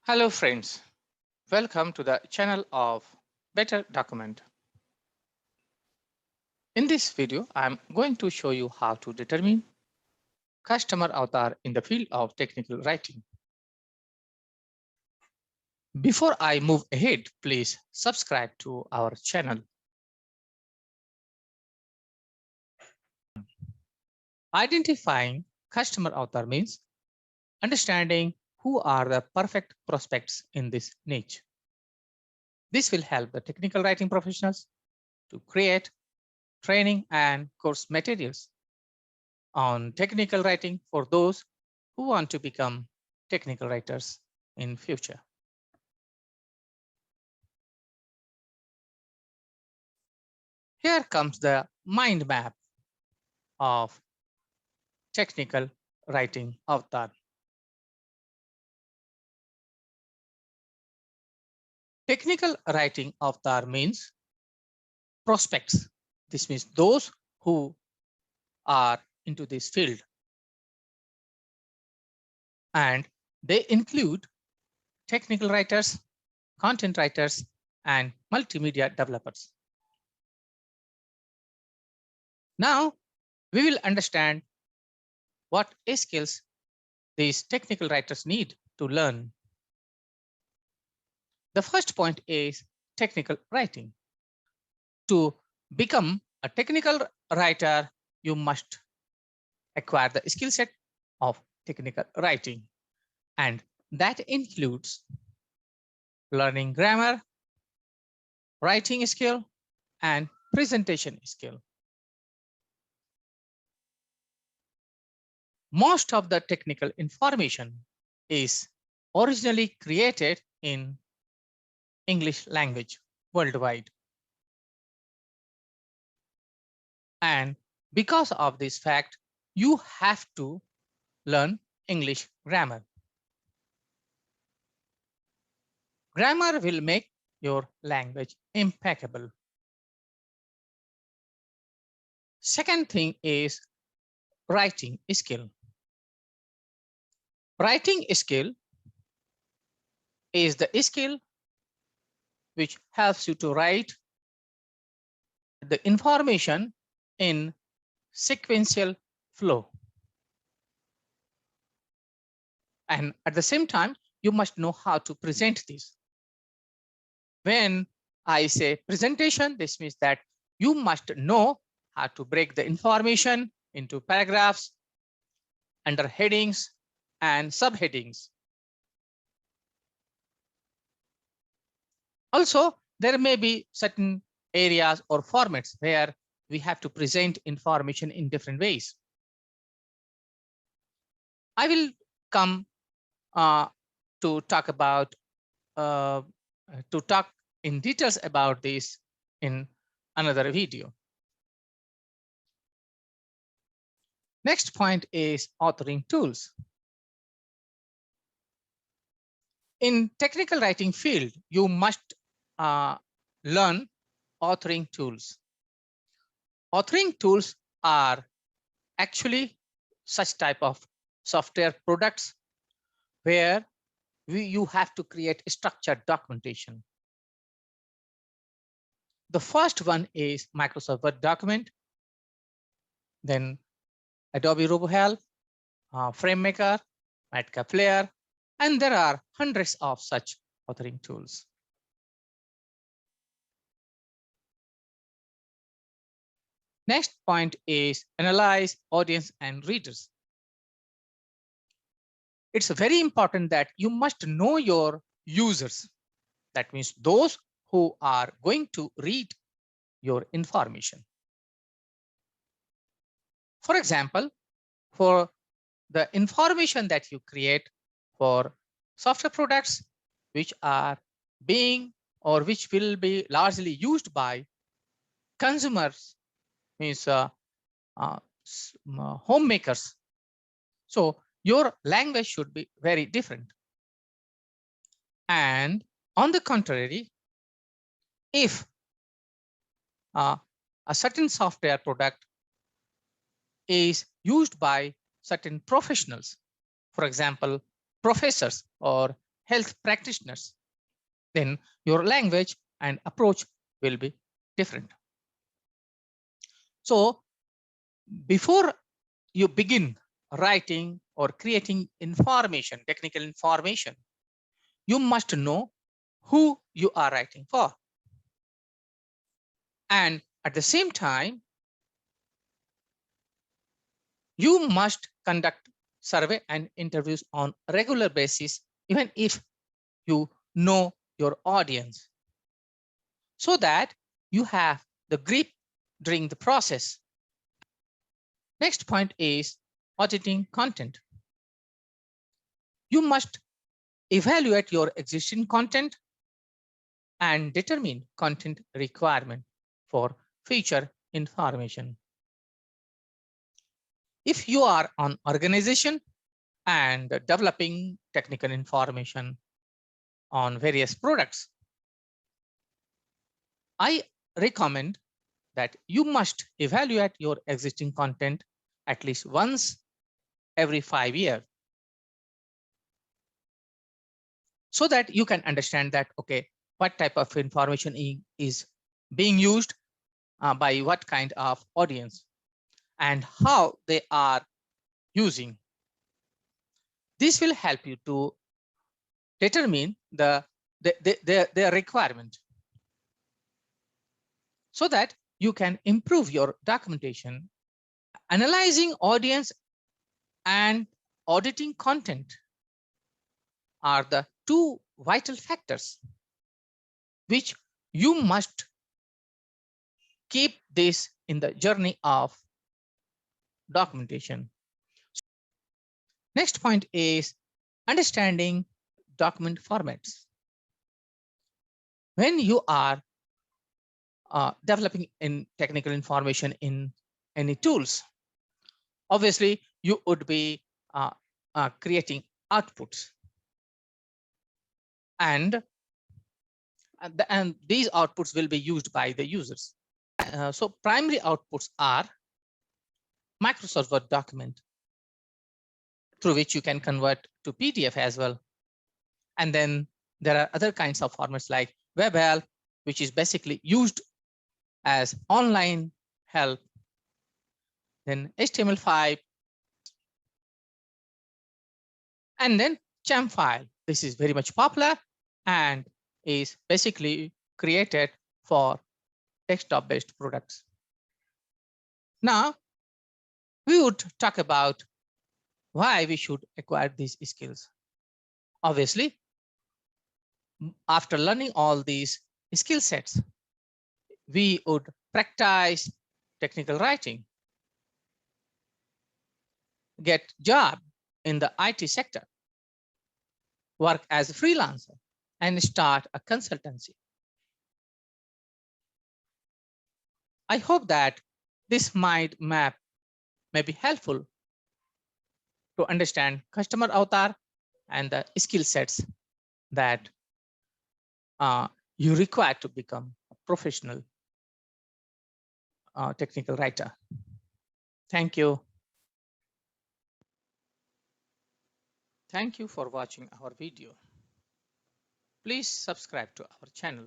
Hello friends, welcome to the channel of Better Document. In this video, I'm going to show you how to determine customer avatar in the field of technical writing. Before I move ahead, please subscribe to our channel. Identifying customer avatar means understanding who are the perfect prospects in this niche. This will help the technical writing professionals to create training and course materials on technical writing for those who want to become technical writers in future. Here comes the mind map of technical writing avatar. Technical writing avatar means prospects. This means those who are into this field. And they include technical writers, content writers, and multimedia developers. Now, we will understand what skills these technical writers need to learn. The first point is technical writing. To become a technical writer, you must acquire the skill set of technical writing. And that includes learning grammar, writing skill, and presentation skill. Most of the technical information is originally created in English language worldwide. And because of this fact, you have to learn English grammar. Grammar will make your language impeccable. Second thing is writing skill. Writing skill is the skill which helps you to write the information in sequential flow. And at the same time, you must know how to present this. When I say presentation, this means that you must know how to break the information into paragraphs, under headings, and subheadings. Also, there may be certain areas or formats where we have to present information in different ways. I will come to talk about in details about this in another video. Next point is authoring tools. In technical writing field, you must learn authoring tools. Authoring tools are actually such type of software products where you have to create structured documentation. The first one is Microsoft Word document, then Adobe RoboHelp, FrameMaker, Madcap Player, and there are hundreds of such authoring tools. Next point is analyze audience and readers. It's very important that you must know your users. That means those who are going to read your information. For example, for the information that you create for software products which are being or which will be largely used by consumers, means homemakers. So your language should be very different. And on the contrary, if a certain software product is used by certain professionals, for example, professors or health practitioners, then your language and approach will be different. So before you begin writing or creating information, technical information, you must know who you are writing for. And at the same time, you must conduct survey and interviews on a regular basis, even if you know your audience, so that you have the grip during the process. Next point is auditing content. You must evaluate your existing content and determine content requirement for future information. If you are an organization and developing technical information on various products, I recommend that you must evaluate your existing content at least once every 5 years, so that you can understand that, okay, what type of information is being used by what kind of audience and how they are using. This will help you to determine their requirement, so that you can improve your documentation. Analyzing audience and auditing content are the two vital factors which you must keep this in the journey of documentation. Next point is understanding document formats. When you are developing in technical information in any tools, obviously you would be creating outputs, and these outputs will be used by the users. So primary outputs are Microsoft Word document, through which you can convert to PDF as well. And then there are other kinds of formats like WebHelp, which is basically used as online help. Then HTML5, and then CHAM file. This is very much popular and is basically created for desktop-based products. Now, we would talk about why we should acquire these skills. Obviously, after learning all these skill sets, we would practice technical writing, get job in the IT sector, work as a freelancer, and start a consultancy. I hope that this mind map may be helpful to understand customer avatar and the skill sets that you require to become a professional technical writer. Thank you. Thank you for watching our video. Please subscribe to our channel.